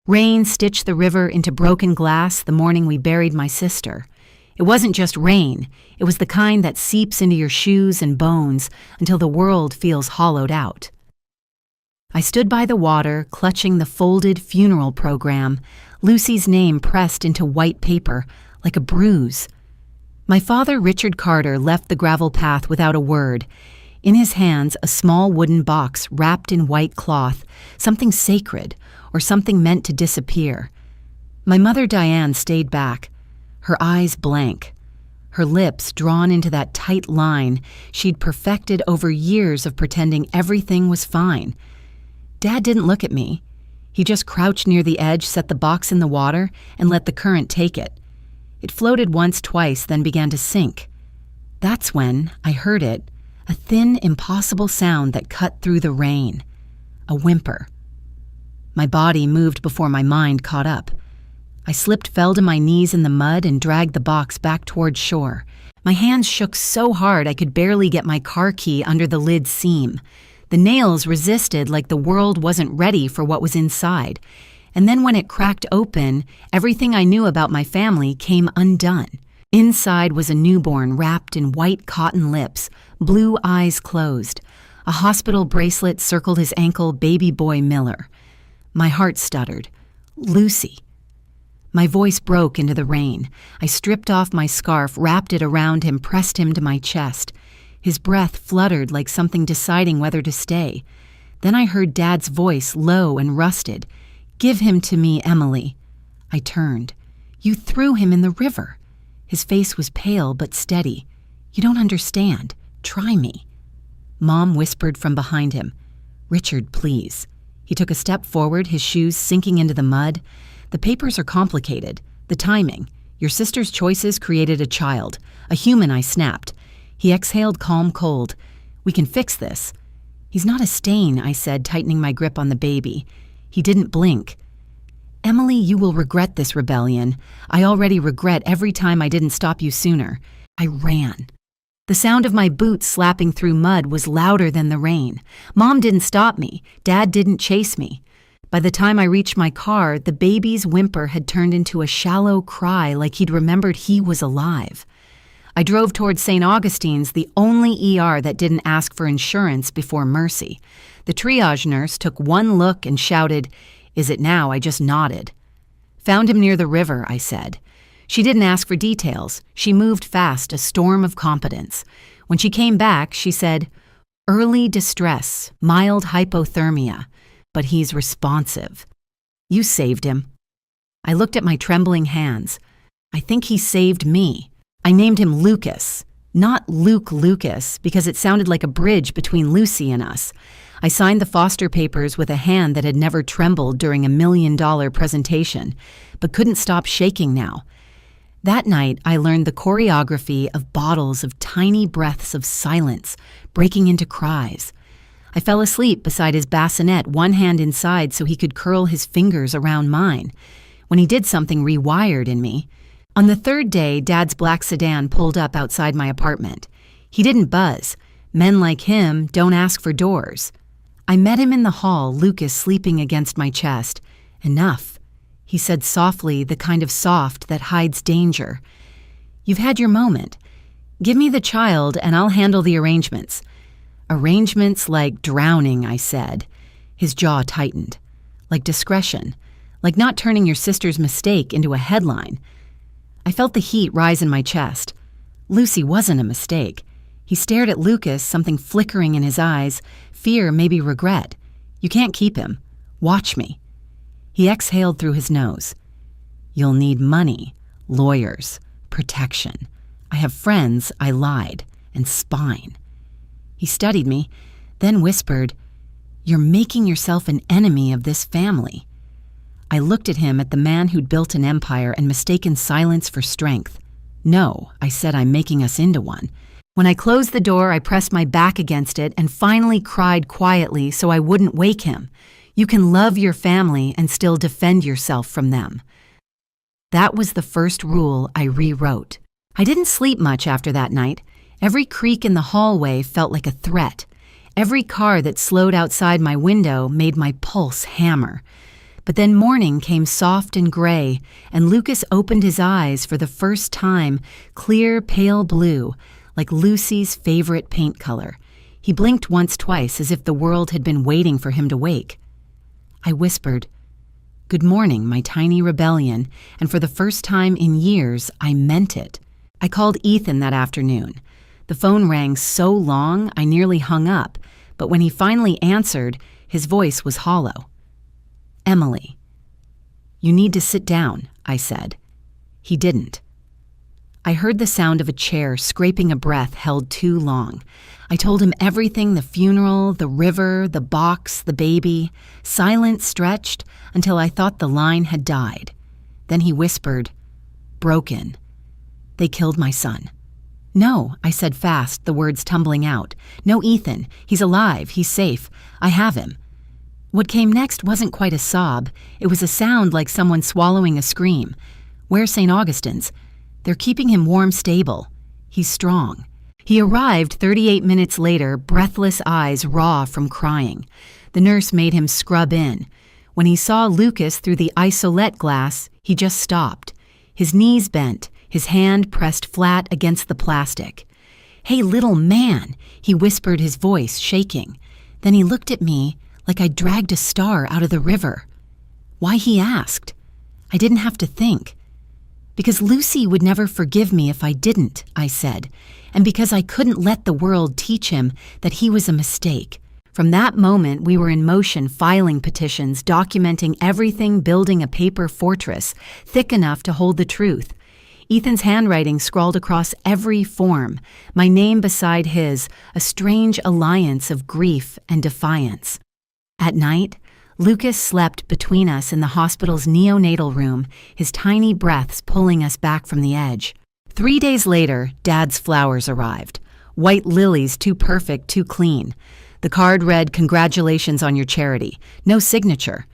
Rain stitched the river into broken glass the morning we buried my sister. It wasn't just rain, it was the kind that seeps into your shoes and bones until the world feels hollowed out. I stood by the water, clutching the folded funeral program, Lucy's name pressed into white paper, like a bruise. My father, Richard Carter, left the gravel path without a word. In his hands, a small wooden box wrapped in white cloth, something sacred, or something meant to disappear. My mother, Diane, stayed back, her eyes blank, her lips drawn into that tight line she'd perfected over years of pretending everything was fine. Dad didn't look at me. He just crouched near the edge, set the box in the water, and let the current take it. It floated once, twice, then began to sink. That's when I heard it, a thin, impossible sound that cut through the rain. A whimper. My body moved before my mind caught up. I slipped, fell to my knees in the mud, and dragged the box back toward shore. My hands shook so hard I could barely get my car key under the lid seam. The nails resisted like the world wasn't ready for what was inside. And then when it cracked open, everything I knew about my family came undone. Inside was a newborn wrapped in white cotton lips, blue eyes closed. A hospital bracelet circled his ankle, baby boy Miller. My heart stuttered. Lucy. My voice broke into the rain. I stripped off my scarf, wrapped it around him, pressed him to my chest. His breath fluttered like something deciding whether to stay. Then I heard Dad's voice, low and rusted. "Give him to me, Emily." I turned. "You threw him in the river." His face was pale but steady. "You don't understand. Try me." Mom whispered from behind him, "Richard, please." He took a step forward, his shoes sinking into the mud. "The papers are complicated. The timing. Your sister's choices created a child. A human," I snapped. He exhaled calm cold. "We can fix this." "He's not a stain," I said, tightening my grip on the baby. He didn't blink. "Emily, you will regret this rebellion. I already regret every time I didn't stop you sooner." I ran. The sound of my boots slapping through mud was louder than the rain. Mom didn't stop me. Dad didn't chase me. By the time I reached my car, the baby's whimper had turned into a shallow cry like he'd remembered he was alive. I drove toward St. Augustine's, the only ER that didn't ask for insurance before mercy. The triage nurse took one look and shouted, "Is it now?" I just nodded. "Found him near the river," I said. She didn't ask for details. She moved fast, a storm of competence. When she came back, she said, "Early distress, mild hypothermia, but he's responsive." "You saved him." I looked at my trembling hands. "I think he saved me." I named him Lucas, not Luke Lucas, because it sounded like a bridge between Lucy and us. I signed the foster papers with a hand that had never trembled during a $1 million presentation, but couldn't stop shaking now. That night, I learned the choreography of bottles of tiny breaths of silence, breaking into cries. I fell asleep beside his bassinet, one hand inside so he could curl his fingers around mine. When he did, something rewired in me. On the third day, Dad's black sedan pulled up outside my apartment. He didn't buzz. Men like him don't ask for doors. I met him in the hall, Lucas sleeping against my chest. "Enough," he said softly, the kind of soft that hides danger. "You've had your moment. Give me the child and I'll handle the arrangements." "Arrangements like drowning," I said. His jaw tightened. "Like discretion. Like not turning your sister's mistake into a headline." I felt the heat rise in my chest. Lucy wasn't a mistake. He stared at Lucas, something flickering in his eyes, fear, maybe regret. "You can't keep him. Watch me." He exhaled through his nose. "You'll need money, lawyers, protection. I have friends," I lied, "and spine." He studied me, then whispered, "You're making yourself an enemy of this family." I looked at him, at the man who'd built an empire and mistaken silence for strength. "No," I said, "I'm making us into one." When I closed the door, I pressed my back against it and finally cried quietly so I wouldn't wake him. "You can love your family and still defend yourself from them." That was the first rule I rewrote. I didn't sleep much after that night. Every creak in the hallway felt like a threat. Every car that slowed outside my window made my pulse hammer. But then morning came soft and gray, and Lucas opened his eyes for the first time, clear pale blue, like Lucy's favorite paint color. He blinked once, twice, as if the world had been waiting for him to wake. I whispered, "Good morning, my tiny rebellion," and for the first time in years, I meant it. I called Ethan that afternoon. The phone rang so long I nearly hung up, but when he finally answered, his voice was hollow. "Emily." "You need to sit down," I said. He didn't. I heard the sound of a chair scraping a breath held too long. I told him everything: the funeral, the river, the box, the baby. Silence stretched until I thought the line had died. Then he whispered, "Broken. They killed my son." "No," I said fast, the words tumbling out. "No, Ethan. He's alive. He's safe. I have him." What came next wasn't quite a sob. It was a sound like someone swallowing a scream. "Where's St. Augustine's? They're keeping him warm, stable. He's strong." He arrived 38 minutes later, breathless eyes raw from crying. The nurse made him scrub in. When he saw Lucas through the isolette glass, he just stopped. His knees bent, his hand pressed flat against the plastic. "Hey, little man," he whispered, his voice shaking. Then he looked at me like I'd dragged a star out of the river. Why, he asked. I didn't have to think. "Because Lucy would never forgive me if I didn't," I said, "and because I couldn't let the world teach him that he was a mistake." From that moment, we were in motion, filing petitions, documenting everything, building a paper fortress thick enough to hold the truth. Ethan's handwriting scrawled across every form, my name beside his, a strange alliance of grief and defiance. At night, Lucas slept between us in the hospital's neonatal room, his tiny breaths pulling us back from the edge. 3 days later, Dad's flowers arrived. White lilies, too perfect, too clean. The card read, "Congratulations on your charity." No signature.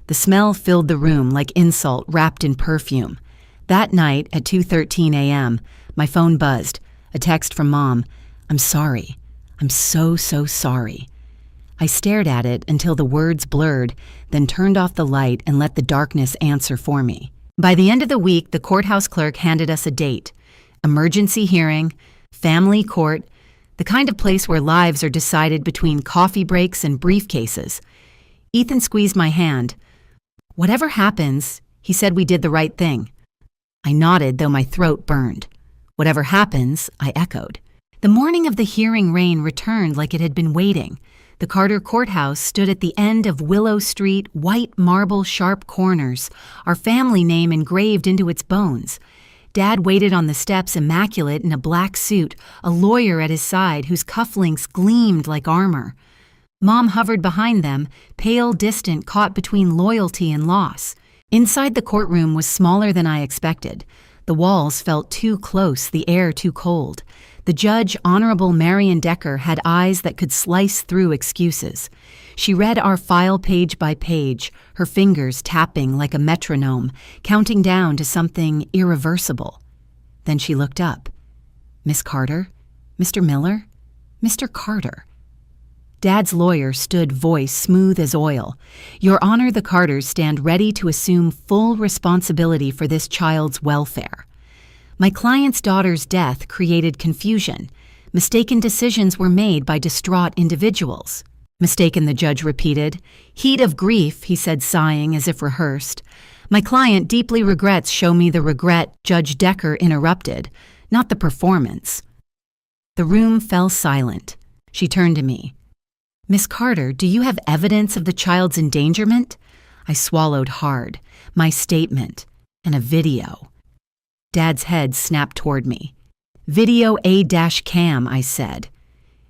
The smell filled the room like insult wrapped in perfume. That night at 2:13 a.m., my phone buzzed. A text from Mom. "I'm sorry. I'm so sorry." I stared at it until the words blurred, then turned off the light and let the darkness answer for me. By the end of the week, the courthouse clerk handed us a date. Emergency hearing, family court, the kind of place where lives are decided between coffee breaks and briefcases. Ethan squeezed my hand. "Whatever happens," he said, "we did the right thing." I nodded, though my throat burned. "Whatever happens," I echoed. The morning of the hearing, rain returned like it had been waiting. The Carter Courthouse stood at the end of Willow Street, white marble, sharp corners, our family name engraved into its bones. Dad waited on the steps, immaculate in a black suit, a lawyer at his side whose cufflinks gleamed like armor. Mom hovered behind them, pale, distant, caught between loyalty and loss. Inside the courtroom was smaller than I expected. The walls felt too close, the air too cold. The judge, Honorable Marion Decker, had eyes that could slice through excuses. She read our file page by page, her fingers tapping like a metronome, counting down to something irreversible. Then she looked up. "Miss Carter? Mr. Miller? Mr. Carter." Dad's lawyer stood, voice smooth as oil. "Your Honor, the Carters stand ready to assume full responsibility for this child's welfare." My client's daughter's death created confusion. Mistaken decisions were made by distraught individuals. "Mistaken," the judge repeated. "Heat of grief," he said, sighing as if rehearsed. "My client deeply regrets." "Show me the regret," Judge Decker interrupted, "not the performance." The room fell silent. She turned to me. "Miss Carter, do you have evidence of the child's endangerment?" I swallowed hard. My statement and a video. Dad's head snapped toward me. "Video A-cam," I said.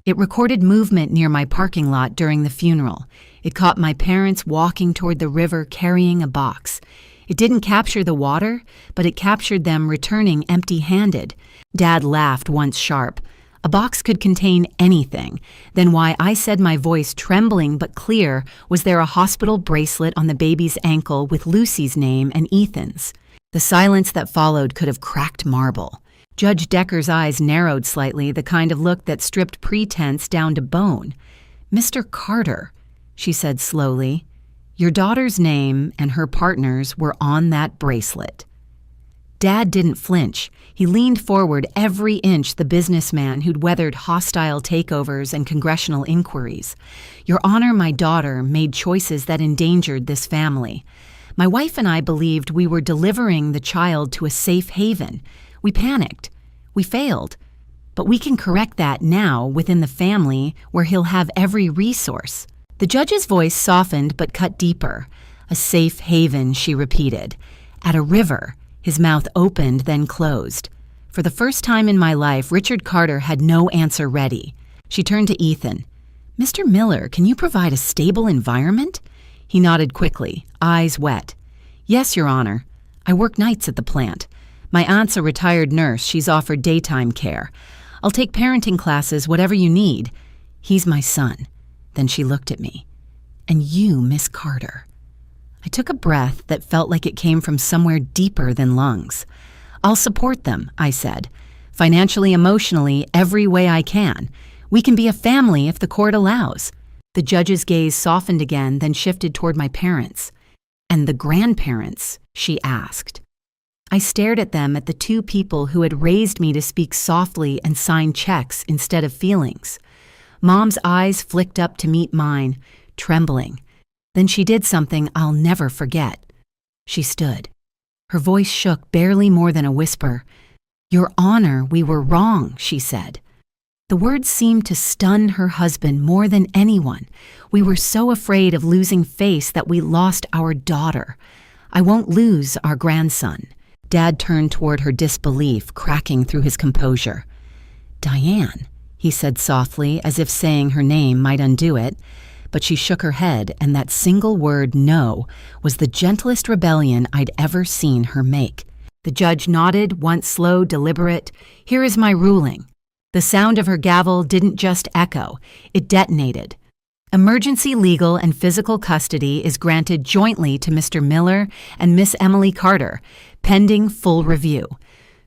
It recorded movement near my parking lot during the funeral. It caught my parents walking toward the river carrying a box. It didn't capture the water, but it captured them returning empty-handed. Dad laughed once sharp. A box could contain anything. Then why I said, my voice trembling but clear, was there a hospital bracelet on the baby's ankle with Lucy's name and Ethan's? The silence that followed could have cracked marble. Judge Decker's eyes narrowed slightly, the kind of look that stripped pretense down to bone. "Mr. Carter," she said slowly, Your daughter's name and her partner's were on that bracelet." Dad didn't flinch. He leaned forward every inch the businessman who'd weathered hostile takeovers and congressional inquiries. "Your Honor, my daughter made choices that endangered this family. My wife and I believed we were delivering the child to a safe haven. We panicked. We failed. But we can correct that now within the family where he'll have every resource." The judge's voice softened but cut deeper. "A safe haven," she repeated. "At a river." His mouth opened, then closed. For the first time in my life, Richard Carter had no answer ready. She turned to Ethan. "Mr. Miller, can you provide a stable environment?" He nodded quickly, eyes wet. "Yes, Your Honor. I work nights at the plant. My aunt's a retired nurse. She's offered daytime care. I'll take parenting classes, whatever you need. He's my son." Then she looked at me. "And you, Miss Carter." I took a breath that felt like it came from somewhere deeper than lungs. "I'll support them," I said. "Financially, emotionally, every way I can. We can be a family if the court allows." The judge's gaze softened again, then shifted toward my parents. "And the grandparents?" she asked. I stared at them, at the two people who had raised me to speak softly and sign checks instead of feelings. Mom's eyes flicked up to meet mine, trembling. Then she did something I'll never forget. She stood. Her voice shook barely more than a whisper. "Your Honor, we were wrong," she said. The words seemed to stun her husband more than anyone. We were so afraid of losing face that we lost our daughter. I won't lose our grandson. Dad turned toward her disbelief, cracking through his composure. "Diane," he said softly, as if saying her name might undo it. But she shook her head, and that single word, "no," was the gentlest rebellion I'd ever seen her make. The judge nodded, once slow, deliberate. "Here is my ruling." The sound of her gavel didn't just echo, it detonated. "Emergency legal and physical custody is granted jointly to Mr. Miller and Miss Emily Carter, pending full review.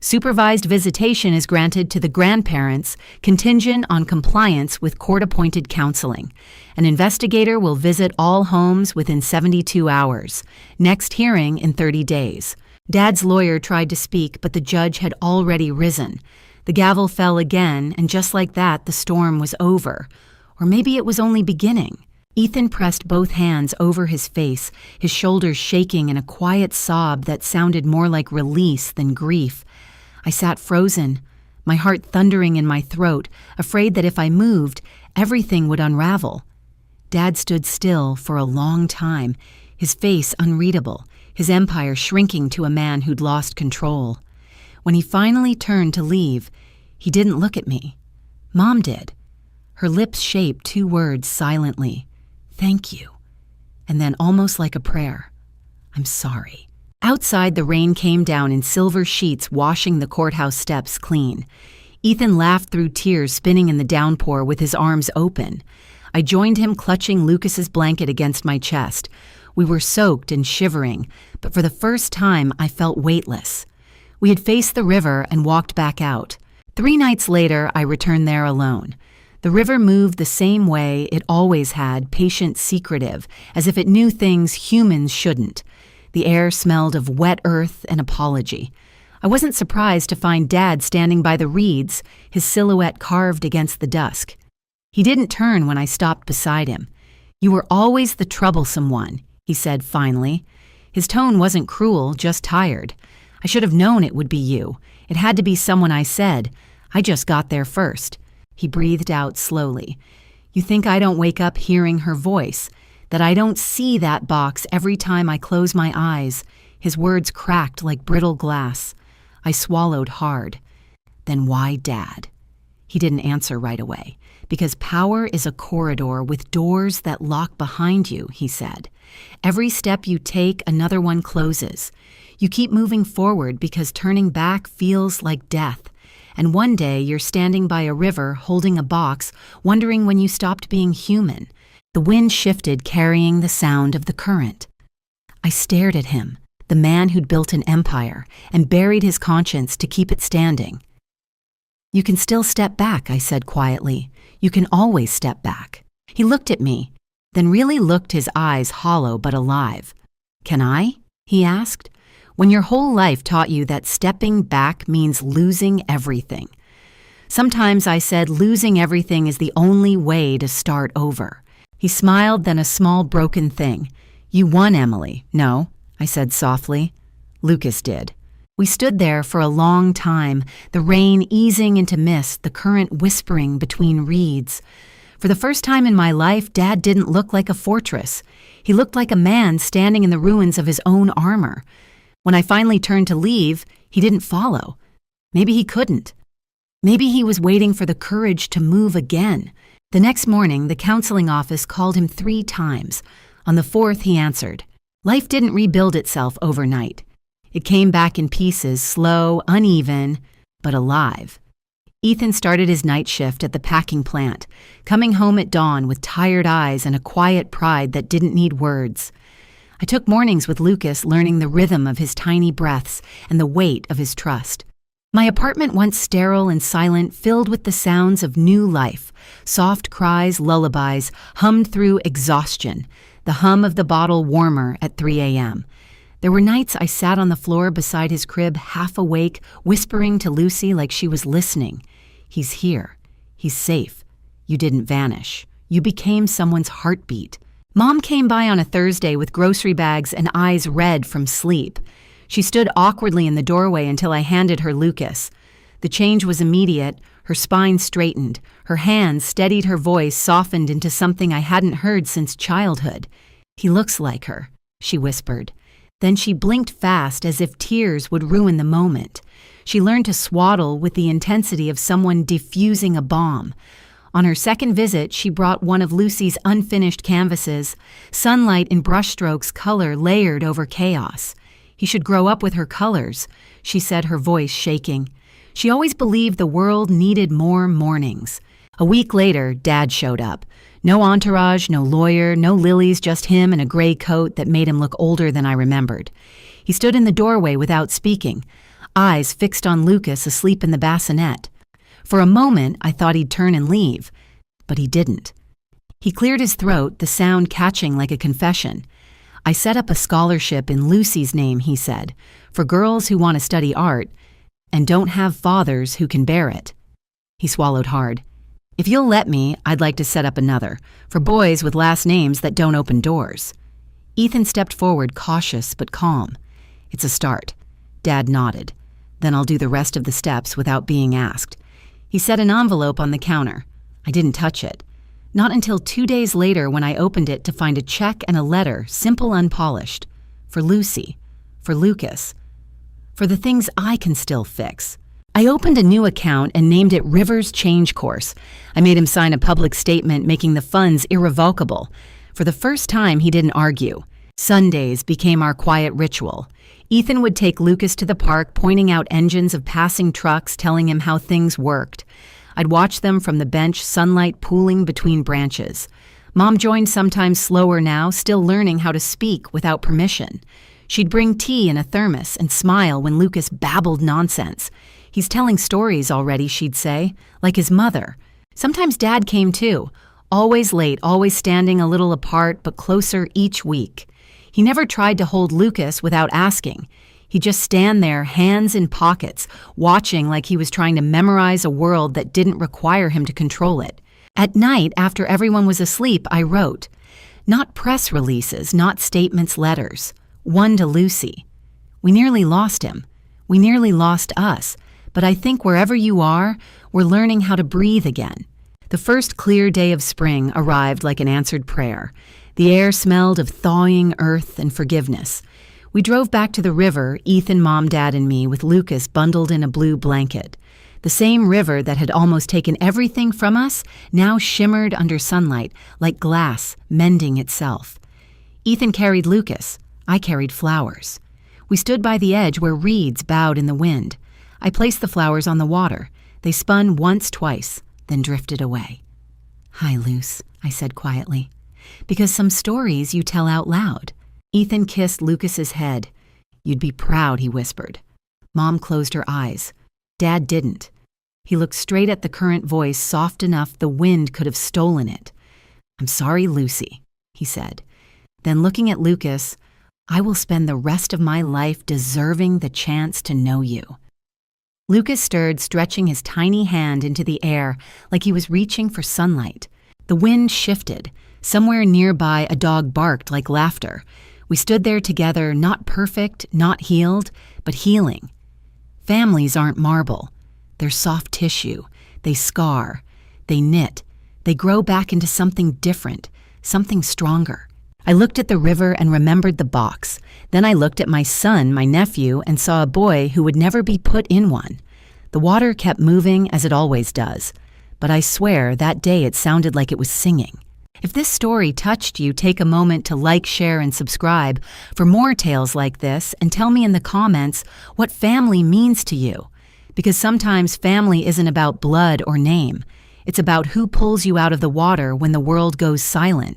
Supervised visitation is granted to the grandparents, contingent on compliance with court-appointed counseling. An investigator will visit all homes within 72 hours. Next hearing in 30 days. Dad's lawyer tried to speak, but the judge had already risen. The gavel fell again, and just like that, the storm was over. Or maybe it was only beginning. Ethan pressed both hands over his face, his shoulders shaking in a quiet sob that sounded more like release than grief. I sat frozen, my heart thundering in my throat, afraid that if I moved, everything would unravel. Dad stood still for a long time, his face unreadable, his empire shrinking to a man who'd lost control. When he finally turned to leave, he didn't look at me. Mom did. Her lips shaped two words silently. "Thank you." And then almost like a prayer, "I'm sorry." Outside, the rain came down in silver sheets, washing the courthouse steps clean. Ethan laughed through tears spinning in the downpour with his arms open. I joined him, clutching Lucas's blanket against my chest. We were soaked and shivering, but for the first time I felt weightless. We had faced the river and walked back out. 3 nights later, I returned there alone. The river moved the same way it always had, patient, secretive, as if it knew things humans shouldn't. The air smelled of wet earth and apology. I wasn't surprised to find Dad standing by the reeds, his silhouette carved against the dusk. He didn't turn when I stopped beside him. "You were always the troublesome one," he said finally. His tone wasn't cruel, just tired. "I should have known it would be you. It had to be someone I said. I just got there first." He breathed out slowly. "You think I don't wake up hearing her voice? That I don't see that box every time I close my eyes?" His words cracked like brittle glass. I swallowed hard. "Then why Dad?" He didn't answer right away. "Because power is a corridor with doors that lock behind you," he said. "Every step you take, another one closes. You keep moving forward because turning back feels like death. And one day you're standing by a river holding a box, wondering when you stopped being human." The wind shifted, carrying the sound of the current. I stared at him, the man who'd built an empire, and buried his conscience to keep it standing. "You can still step back," I said quietly. "You can always step back." He looked at me, then really looked his eyes hollow but alive. "Can I?" he asked. "When your whole life taught you that stepping back means losing everything." Sometimes I said losing everything is the only way to start over. He smiled, then a small broken thing. "You won, Emily." "No," I said softly. "Lucas did." We stood there for a long time, the rain easing into mist, the current whispering between reeds. For the first time in my life, Dad didn't look like a fortress. He looked like a man standing in the ruins of his own armor. When I finally turned to leave, he didn't follow. Maybe he couldn't. Maybe he was waiting for the courage to move again. The next morning, the counseling office called him 3 times. On the 4th, he answered. Life didn't rebuild itself overnight. It came back in pieces, slow, uneven, but alive. Ethan started his night shift at the packing plant, coming home at dawn with tired eyes and a quiet pride that didn't need words. I took mornings with Lucas, learning the rhythm of his tiny breaths and the weight of his trust. My apartment, once sterile and silent, filled with the sounds of new life, soft cries, lullabies, hummed through exhaustion, the hum of the bottle warmer at 3 a.m. There were nights I sat on the floor beside his crib, half awake, whispering to Lucy like she was listening. "He's here. He's safe. You didn't vanish. You became someone's heartbeat." Mom came by on a Thursday with grocery bags and eyes red from sleep. She stood awkwardly in the doorway until I handed her Lucas. The change was immediate. Her spine straightened. Her hands steadied, her voice softened into something I hadn't heard since childhood. "He looks like her," she whispered. Then she blinked fast as if tears would ruin the moment. She learned to swaddle with the intensity of someone defusing a bomb. On her second visit, she brought one of Lucy's unfinished canvases, sunlight in brushstrokes, color layered over chaos. "He should grow up with her colors," she said, her voice shaking. She always believed the world needed more mornings. A week later, Dad showed up. No entourage, no lawyer, no lilies, just him in a gray coat that made him look older than I remembered. He stood in the doorway without speaking, eyes fixed on Lucas asleep in the bassinet. For a moment, I thought he'd turn and leave, but he didn't. He cleared his throat, the sound catching like a confession. "I set up a scholarship in Lucy's name," he said, "for girls who want to study art and don't have fathers who can bear it." He swallowed hard. "If you'll let me, I'd like to set up another, for boys with last names that don't open doors." Ethan stepped forward, cautious but calm. "It's a start." Dad nodded. "Then I'll do the rest of the steps without being asked." He set an envelope on the counter. I didn't touch it. Not until 2 days later when I opened it to find a check and a letter, simple, unpolished. For Lucy. For Lucas. For the things I can still fix. I opened a new account and named it Rivers Change Course. I made him sign a public statement making the funds irrevocable. For the first time, he didn't argue. Sundays became our quiet ritual. Ethan would take Lucas to the park, pointing out engines of passing trucks, telling him how things worked. I'd watch them from the bench, sunlight pooling between branches. Mom joined sometimes slower now, still learning how to speak without permission. She'd bring tea in a thermos and smile when Lucas babbled nonsense. "He's telling stories already," she'd say, like his mother. Sometimes Dad came too, always late, always standing a little apart, but closer each week. He never tried to hold Lucas without asking. He'd just stand there, hands in pockets, watching like he was trying to memorize a world that didn't require him to control it. At night, after everyone was asleep, I wrote. Not press releases, not statements, letters. One to Lucy. We nearly lost him. We nearly lost us. But I think wherever you are, we're learning how to breathe again. The first clear day of spring arrived like an answered prayer. The air smelled of thawing earth and forgiveness. We drove back to the river, Ethan, Mom, Dad, and me, with Lucas bundled in a blue blanket. The same river that had almost taken everything from us now shimmered under sunlight, like glass mending itself. Ethan carried Lucas. I carried flowers. We stood by the edge where reeds bowed in the wind. I placed the flowers on the water. They spun once, twice, then drifted away. "Hi, Luce," I said quietly. "Because some stories you tell out loud." Ethan kissed Lucas's head. "You'd be proud," he whispered. Mom closed her eyes. Dad didn't. He looked straight at the current voice, soft enough the wind could have stolen it. "I'm sorry, Lucy." he said. Then looking at Lucas, "I will spend the rest of my life deserving the chance to know you." Lucas stirred, stretching his tiny hand into the air like he was reaching for sunlight. The wind shifted. Somewhere nearby, a dog barked like laughter. We stood there together, not perfect, not healed, but healing. Families aren't marble. They're soft tissue. They scar. They knit. They grow back into something different, something stronger. I looked at the river and remembered the box. Then I looked at my son, my nephew, and saw a boy who would never be put in one. The water kept moving as it always does. But I swear that day it sounded like it was singing. If this story touched you, take a moment to like, share, and subscribe for more tales like this, and tell me in the comments what family means to you. Because sometimes family isn't about blood or name. It's about who pulls you out of the water when the world goes silent.